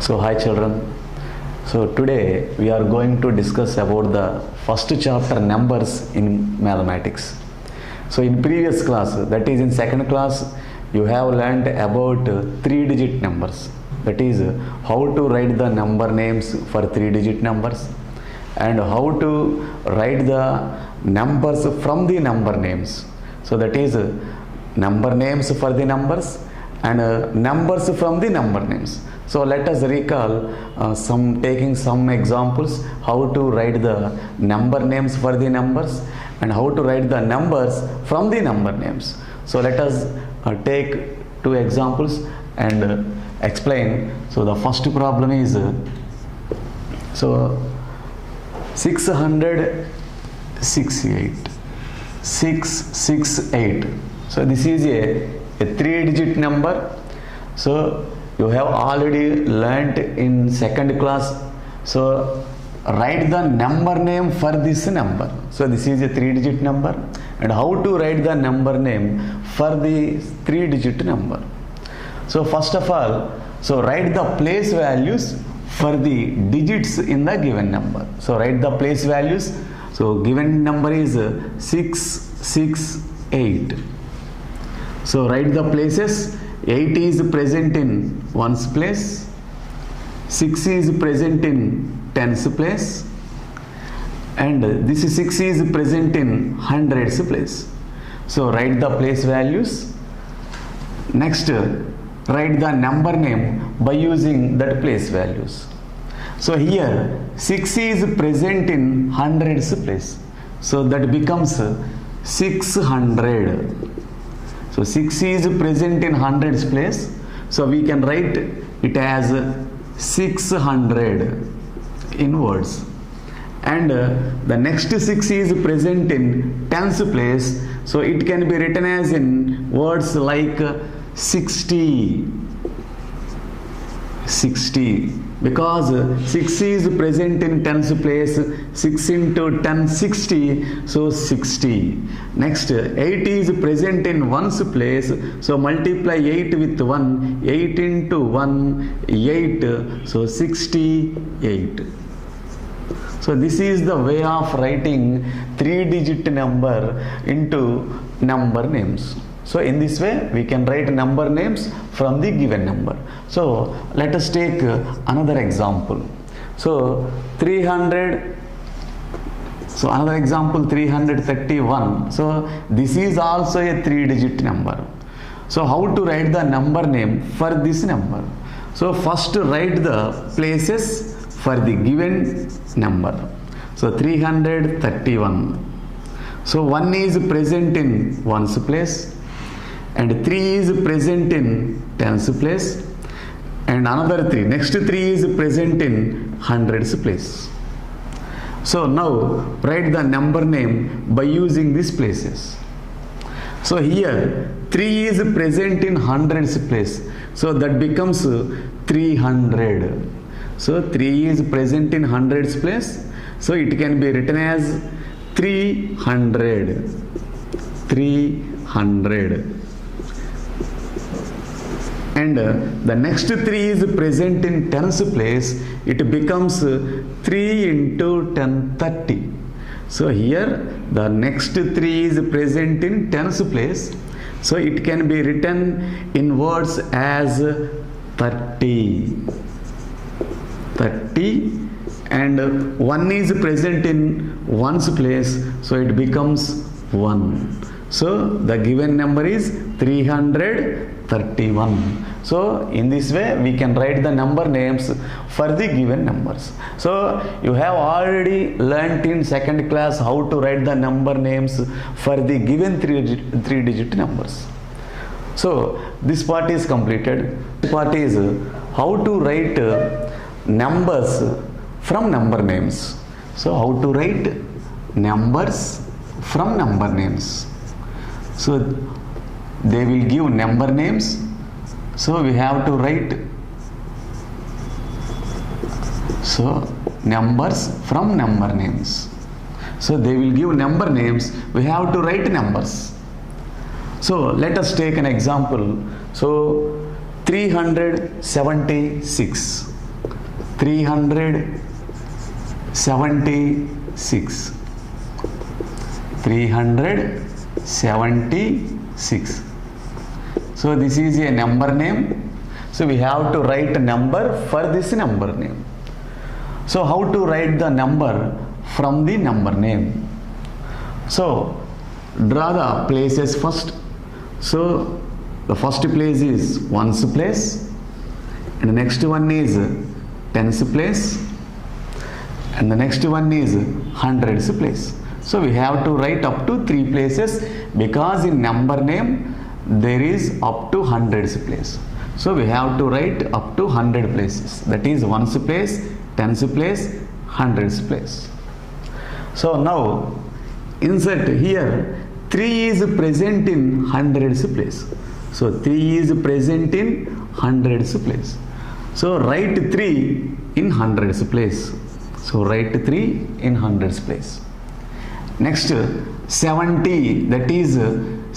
So hi children. So today we are going to discuss about the first chapter numbers in mathematics. So in previous class, that is in second class, you have learned about 3-digit numbers. That is how to write the number names for 3-digit numbers and how to write the numbers from the number names. So that is number names for the numbers and numbers from the number names. So let us recall taking some examples how to write the number names for the numbers and how to write the numbers from the number names. So let us take 2 examples and explain. So the first problem is 668. So this is a 3-digit number. So you have already learnt in second class. So write the number name for this number. So this is a 3-digit number and how to write the number name for the 3-digit number. So first of all, so write the place values for the digits in the given number. So write the place values. So given number is 668. So write the places. 8 is present in ones place, 6 is present in tens place, and this 6 is present in hundreds place. So write the place values. Next, write the number name by using that place values. So here 6 is present in hundreds place, so that becomes 600. So 6 is present in hundreds place, so we can write it as 600 in words. And the next 6 is present in tens place, so it can be written as in words like 60, because 6 is present in tens place, 6 into 10, 60, so 60. Next, 8 is present in ones place, so multiply 8 with 1, 8 into 1, 8, so 68. So this is the way of writing 3-digit number into number names. So in this way we can write number names from the given number. So let us take another example. So 300. So another example 331. So this is also a 3-digit number. So how to write the number name for this number? So first write the places for the given number. So 331. So 1 is present in ones place, and 3 is present in tens place, and another 3, next 3 is present in hundreds place. So now write the number name by using these places. So here 3 is present in hundreds place, so that becomes 300. So 3 is present in hundreds place, so it can be written as 300. And the next 3 is present in tens place, it becomes 3 into 10, 30. So here the next 3 is present in tens place, so it can be written in words as 30, and 1 is present in ones place, so it becomes 1. So the given number is 331. So in this way we can write the number names for the given numbers. So you have already learnt in second class how to write the number names for the given 3-digit numbers. So this part is completed. This part is how to write numbers from number names. So how to write numbers from number names? So they will give number names, so we have to write numbers from number names. So they will give number names, we have to write numbers. So let us take an example. So 376. 376. 376. So this is a number name. So we have to write a number for this number name. So how to write the number from the number name? So draw the places first. So the first place is ones place, and the next one is tens place, and the next one is hundreds place. So we have to write up to 3 places, because in number name there is up to hundreds place. So we have to write up to 100 places, that is ones place, tens place, hundreds place. So now insert here 3 is present in hundreds place. So 3 is present in hundreds place. So write 3 in hundreds place. So write 3 in hundreds place. Next 70, that is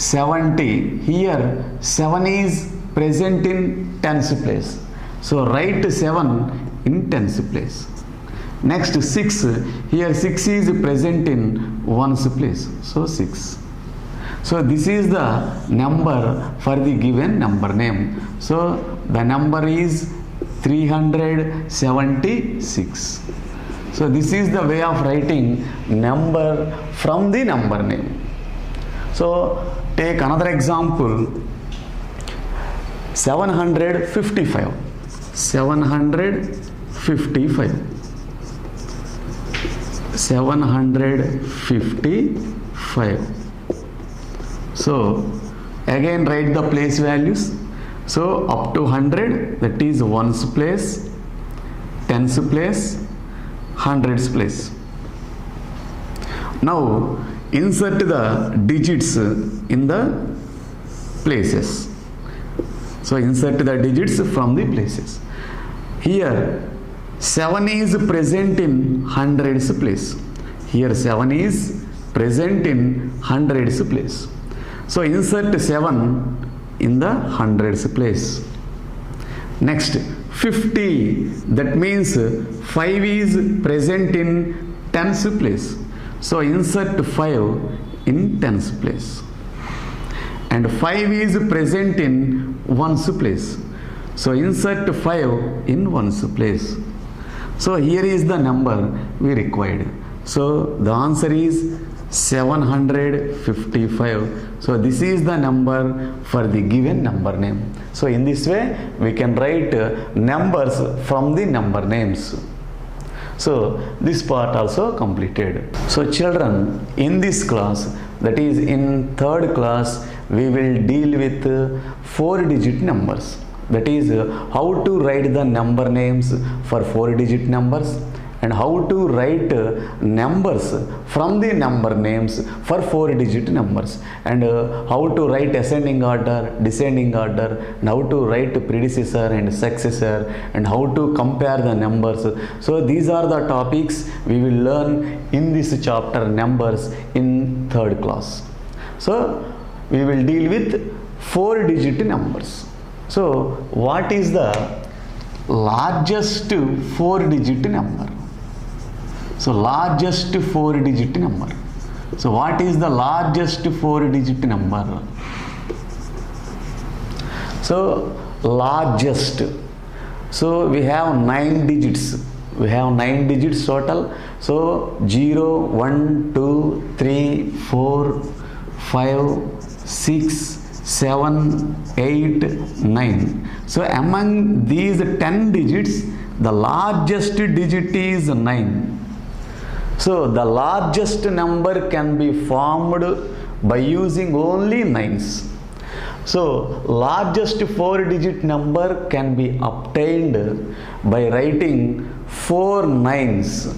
70. Here 7 is present in tens place. So write 7 in tens place. Next 6, here 6 is present in ones place. So 6. So this is the number for the given number name. So the number is 376. So this is the way of writing number from the number name. So take another example. 755. 755. 755. So again write the place values. So up to 100, that is ones place, tens place, hundreds place. Now insert the digits in the places. So insert the digits from the places. Here 7 is present in hundreds place. Here 7 is present in hundreds place. So insert 7 in the hundreds place. Next 50, that means 5 is present in tens place. So insert 5 in tens place. And 5 is present in ones place. So insert 5 in ones place. So here is the number we required. So the answer is 755. So this is the number for the given number name. So in this way we can write numbers from the number names. So this part also completed. So children, in this class, that is in 3rd class, we will deal with 4-digit numbers. That is how to write the number names for 4-digit numbers, and how to write numbers from the number names for 4-digit numbers, and how to write ascending order, descending order, and how to write predecessor and successor, and how to compare the numbers. So these are the topics we will learn in this chapter numbers in 3rd class. So we will deal with 4-digit numbers. So what is the largest 4-digit number? So largest 4-digit number. So what is the largest 4-digit number? So largest. So we have 9 digits. We have 9 digits total. So 0, 1, 2, 3, 4, 5, 6, 7, 8, 9. So among these 10 digits, the largest digit is 9. So the largest number can be formed by using only 9s. So largest 4-digit number can be obtained by writing 4 9s.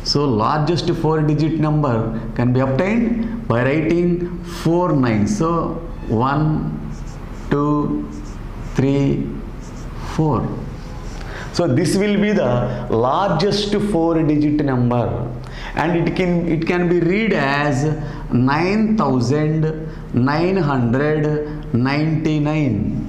So largest 4-digit number can be obtained by writing 4 9s. So 1, 2, 3, 4. So this will be the largest 4-digit number, and it can be read as 9,999.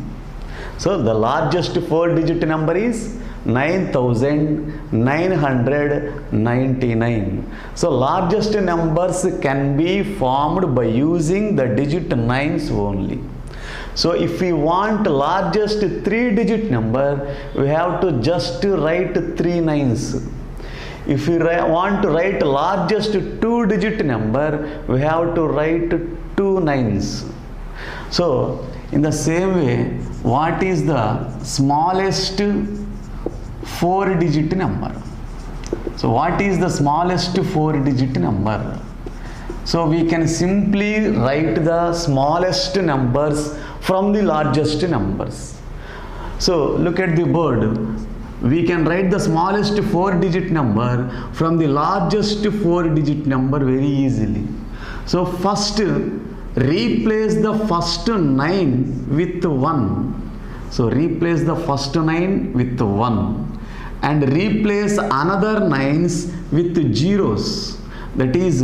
So the largest 4-digit number is 9999. So largest numbers can be formed by using the digit 9s only. So if we want largest 3-digit number, we have to just write 3 9s. If we want to write largest 2-digit number, we have to write 2 9s. So in the same way, what is the smallest 4-digit number? So what is the smallest 4-digit number? So we can simply write the smallest numbers from the largest numbers. So look at the board. We can write the smallest 4-digit number from the largest 4-digit number very easily. So first, replace the first 9 with 1. So replace the first 9 with 1 and replace another 9s with zeros. That is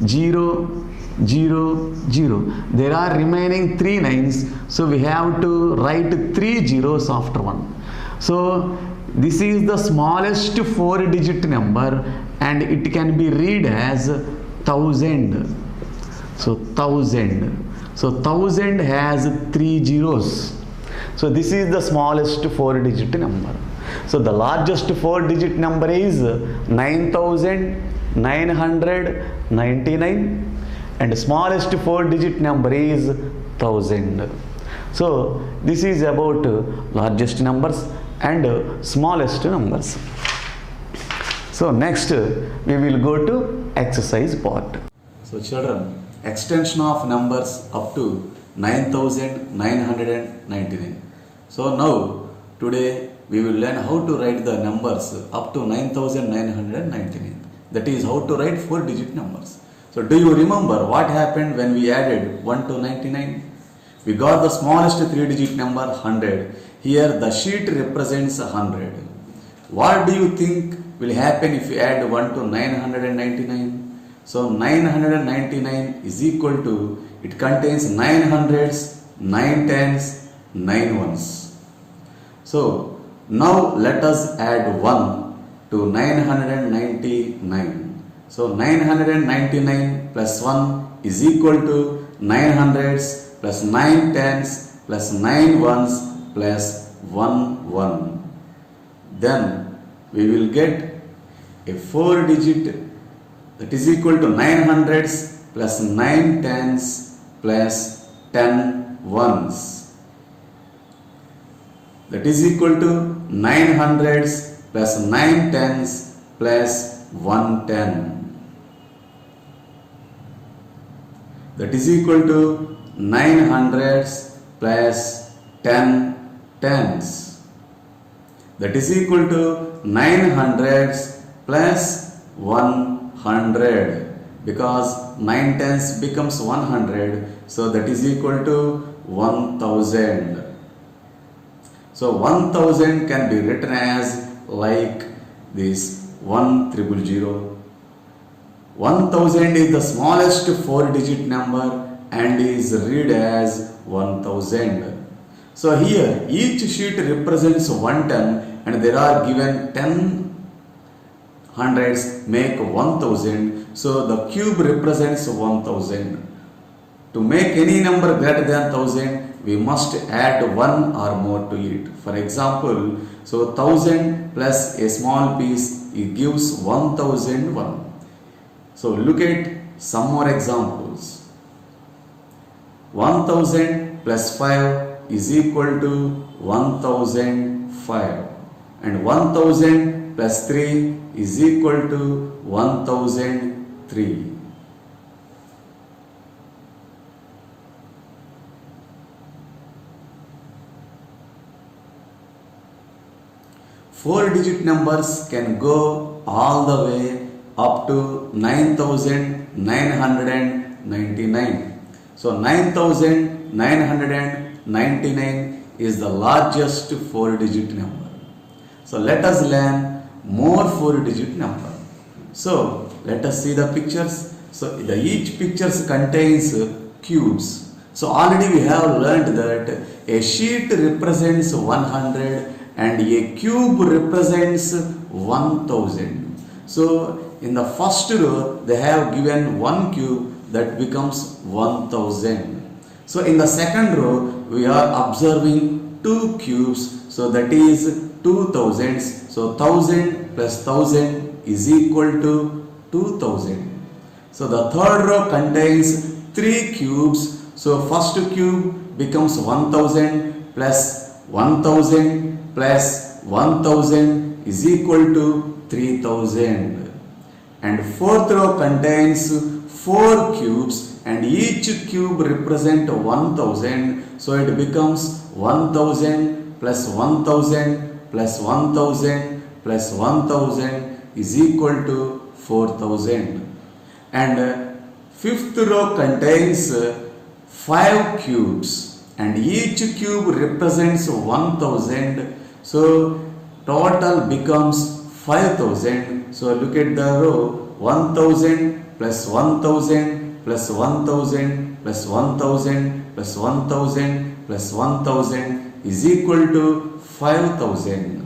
0, 0, 0. There are remaining 3 9s, so we have to write 3 zeros after 1. So this is the smallest 4-digit number and it can be read as 1000. So 1000. So 1000 has 3 zeros. So this is the smallest 4-digit number. So the largest 4-digit number is 9999 and smallest 4-digit number is 1000. So this is about largest numbers and smallest numbers. So next we will go to exercise part. So children, extension of numbers up to 9999. So now today we will learn how to write the numbers up to 9999. That is how to write 4-digit numbers. So do you remember what happened when we added 1 to 99? We got the smallest 3-digit number 100. Here the sheet represents 100. What do you think will happen if we add 1 to 999? So 999 is equal to, it contains 9 hundreds, 9 tens, 9 ones. So now let us add 1 to 999. So 999 plus 1 is equal to 9 hundreds plus 9 tens plus 9 ones plus 1 1. Then we will get a 4-digit that is equal to 9 hundreds plus 9 tens plus 10 ones. That is equal to 9 hundreds plus 9 tens plus 1 10. That is equal to 9 hundreds plus 10 tens. That is equal to 9 hundreds plus 100, because 9 tens becomes 100, so that is equal to 1000. So 1000 can be written as like this 1000. 1000 is the smallest 4-digit number and is read as 1000. So here each sheet represents 110 and there are given 10 hundreds make 1000. So the cube represents 1000. To make any number greater than 1000, we must add 1 or more to it. For example, so 1000 plus a small piece, it gives 1001. So look at some more examples. 1000 plus 5 is equal to 1005 and 1000 plus 3 is equal to 1003. Four-digit numbers can go all the way up to 9999. So 9999 is the largest 4-digit number. So let us learn more 4-digit number. So let us see the pictures. So each pictures contains cubes. So already we have learned that a sheet represents 100 and a cube represents 1000. So in the first row they have given one cube, that becomes 1000. So in the second row we are observing two cubes, so that is 2000s. So 1000 plus 1000 is equal to 2000. So the third row contains three cubes. So first cube becomes 1000 plus 1000 plus 1000 is equal to 3000. And fourth row contains four cubes, and each cube represent 1000. So it becomes 1000 plus 1000 plus 1000 plus 1000 is equal to 4000. And fifth row contains 5 cubes, and each cube represents 1000. So total becomes 5000. So look at the row, 1000 plus 1000 plus 1000 plus 1000 plus 1000 plus 1000 is equal to 5000.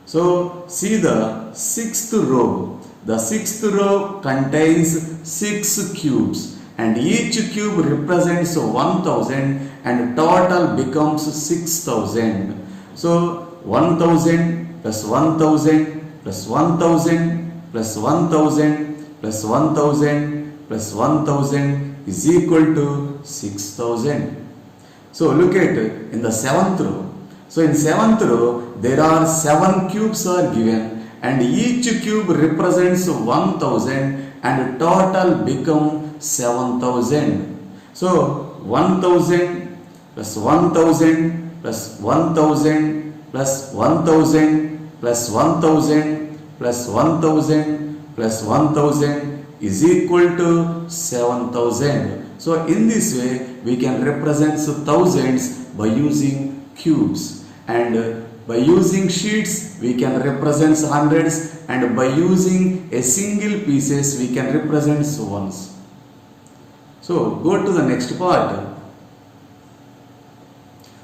So see the sixth row. The sixth row contains 6 cubes, and each cube represents 1000, and total becomes 6000. So 1000 plus 1000 plus 1000 plus 1000 plus 1000 plus 1000 is equal to 6000. So look at in the seventh row. So in seventh row there are 7 cubes are given, and each cube represents 1000, and total become 7000. So 1000 plus 1000 plus 1000 plus 1000 plus 1000 plus 1000 plus 1000 is equal to 7000. So in this way we can represent thousands by using cubes, and by using sheets we can represent hundreds, and by using a single pieces we can represent ones. So go to the next part.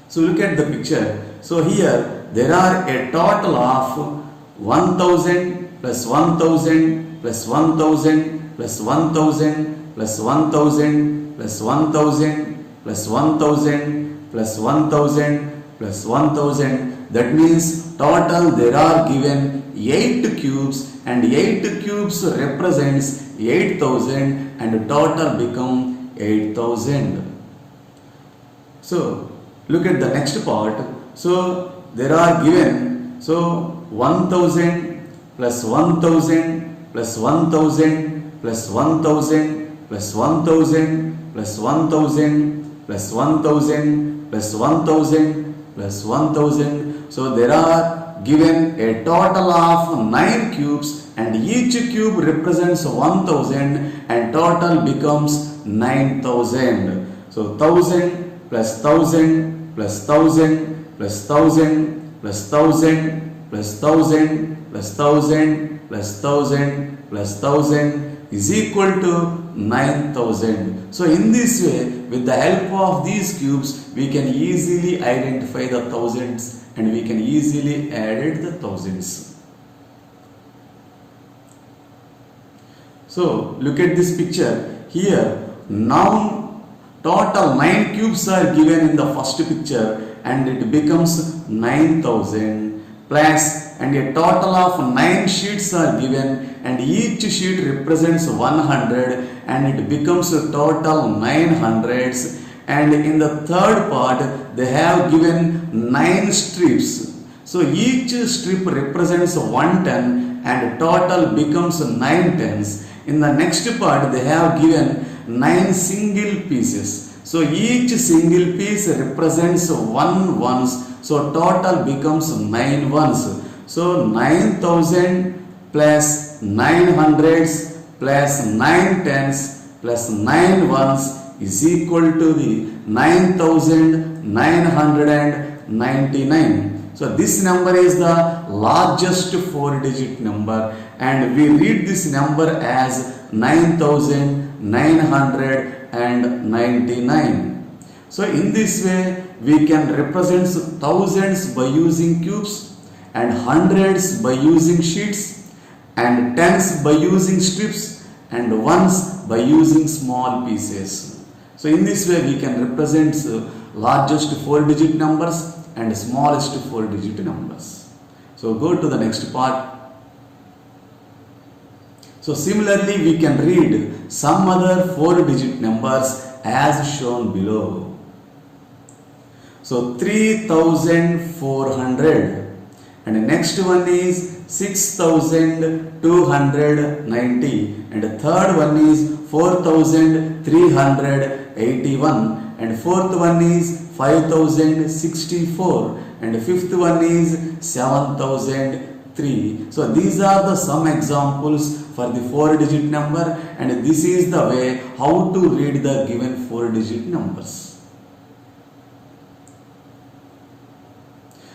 So look at the picture. So here there are a total of 1000 plus 1000 plus 1000 plus 1000 plus 1000 plus 1000 plus 1000 plus 1000 plus 1000. That means total there are given 8 cubes, and 8 cubes represents 8000, and total become 8000. So look at the next part. So there are given, so 1000 plus 1000 plus 1000 plus 1000 plus 1000 plus 1000 plus 1000 plus 1000 plus 1000. So there are given a total of 9 cubes, and each cube represents 1000, and total becomes 9000. So 1000 plus 1000 plus 1000 plus 1000 plus 1000 plus 1000 plus 1000 plus 1000 plus 1000 is equal to 9000. So in this way, with the help of these cubes, we can easily identify the thousands, and we can easily add the thousands. So look at this picture. Here now total 9 cubes are given in the first picture, and it becomes 9000 plus, and a total of 9 sheets are given, and each sheet represents 100, and it becomes a total 900s. And in the third part they have given 9 strips. So each strip represents 110, and total becomes 9 tens. In the next part they have given 9 single pieces. So each single piece represents 1 ones. So total becomes 9 ones. So 9000 plus 900s plus 9 tens plus 9 ones is equal to the 9999. So this number is the largest 4-digit number, and we read this number as 9999. So in this way we can represent thousands by using cubes, and hundreds by using sheets, and tens by using strips, and ones by using small pieces. So in this way we can represent largest 4-digit numbers and smallest 4-digit numbers. So go to the next part. So similarly we can read some other 4-digit numbers as shown below. So 3400, and the next one is 6290, and the third one is 4381, and fourth one is 5064, and the fifth one is 7003. So these are the some examples for the 4-digit number, and this is the way how to read the given 4-digit numbers.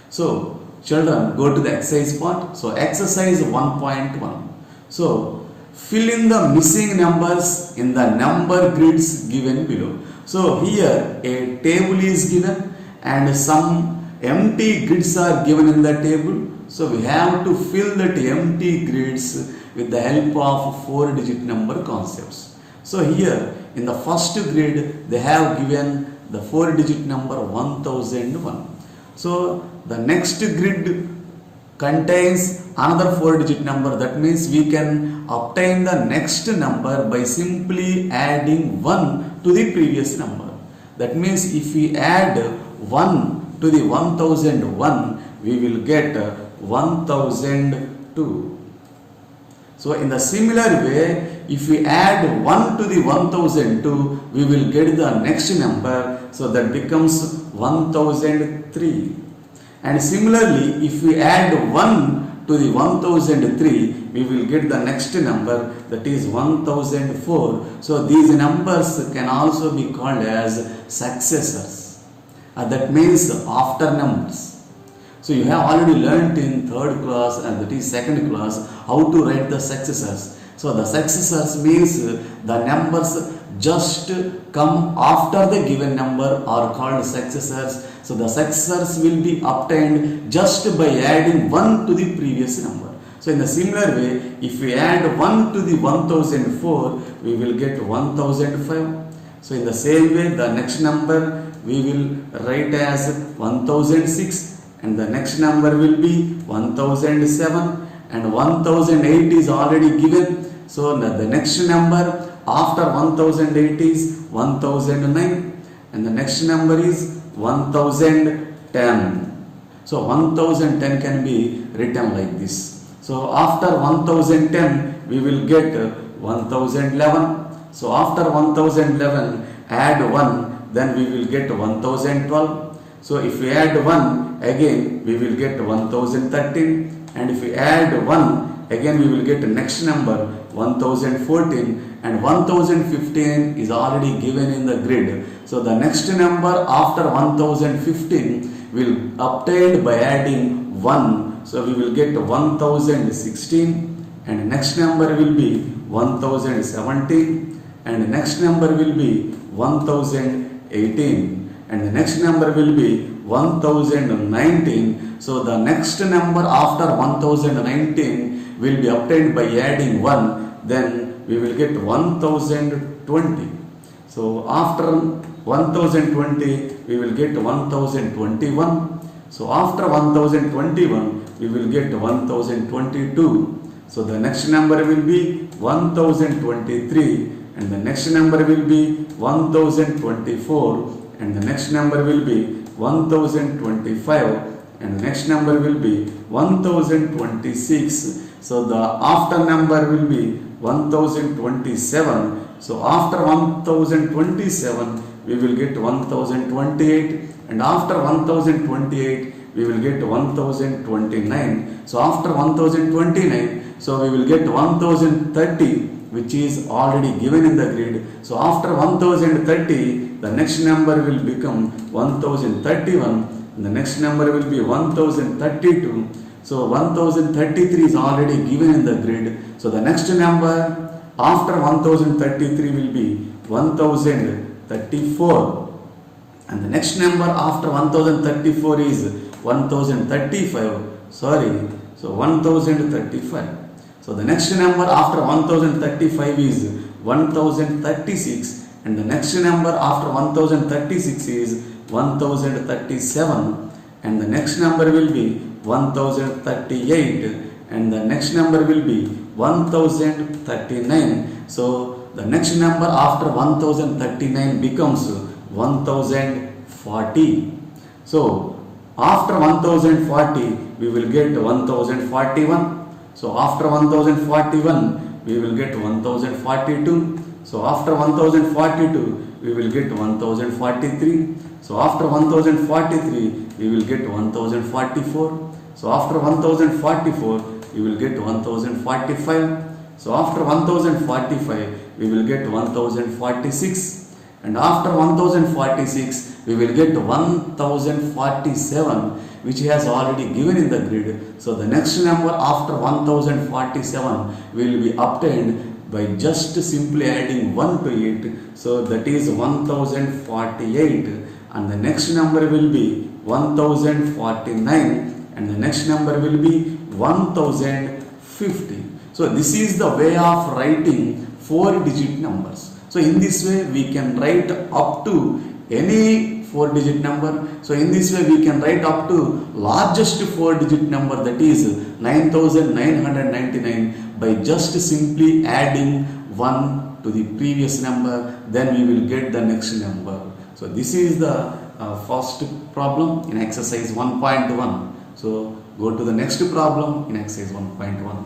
So children, go to the exercise part. So exercise 1.1. So fill in the missing numbers in the number grids given below. So here a table is given and some empty grids are given in the table. So we have to fill that empty grids with the help of 4-digit number concepts. So here in the first grid they have given the 4-digit number 1001. So the next grid contains another 4-digit number. That means we can obtain the next number by simply adding 1 to the previous number. That means if we add 1 to the 1001, we will get 1002. So in the similar way, if we add 1 to the 1002, we will get the next number. So that becomes 1003. And similarly, if we add 1 to the 1003, we will get the next number, that is 1004. So these numbers can also be called as successors. That means after numbers. So you have already learnt in 3rd class and that is 2nd class how to write the successors. So the successors means the numbers just come after the given number are called successors. So the successors will be obtained just by adding 1 to the previous number. So in the similar way, if we add 1 to the 1004, we will get 1005. So in the same way, the next number we will write as 1006, and the next number will be 1007, and 1008 is already given. So the next number after 1008 is 1009, and the next number is 1010. So 1010 can be written like this. So after 1010 we will get 1011. So after 1011 add 1, then we will get 1012. So if we add 1 again we will get 1013, and if we add 1 again we will get the next number 1014, and 1015 is already given in the grid. So the next number after 1015 will obtained by adding 1. So we will get 1016, and the next number will be 1017, and the next number will be 1018, and the next number will be 1019. So the next number after 1019 will be obtained by adding 1. Then we will get 1020. So after 1020 we will get 1021. So after 1021 we will get 1022. So the next number will be 1023, and the next number will be 1024, and the next number will be 1025, and the next number will be 1026. So the after number will be 1027. So after 1027 we will get 1028, and after 1028 we will get 1029. So after 1029, so we will get 1030, which is already given in the grid. So after 1030, the next number will become 1031, and the next number will be 1032. So 1033 is already given in the grid. So the next number after 1033 will be 1034, and the next number after 1034 is 1035. 1035. So the next number after 1035 is 1036, and the next number after 1036 is 1037, and the next number will be 1038, and the next number will be 1039. So the next number after 1039 becomes 1040. So after 1040 we will get 1041. So after 1041 we will get 1042. So after 1042 we will get 1043. So after 1043 we will get 1044. So after 1044 we will get 1045. So after 1045 we will get 1046. And after 1046 we will get 1047, which has already given in the grid. So the next number after 1047 will be obtained by just simply adding 1 to it. So that is 1048, and the next number will be 1049, and the next number will be 1050. So this is the way of writing 4-digit numbers. So in this way we can write up to any 4-digit number. So in this way we can write up to largest 4-digit number, that is 9999, by just simply adding 1 to the previous number. Then we will get the next number. So this is the first problem in exercise 1.1. So go to the next problem in exercise 1.1.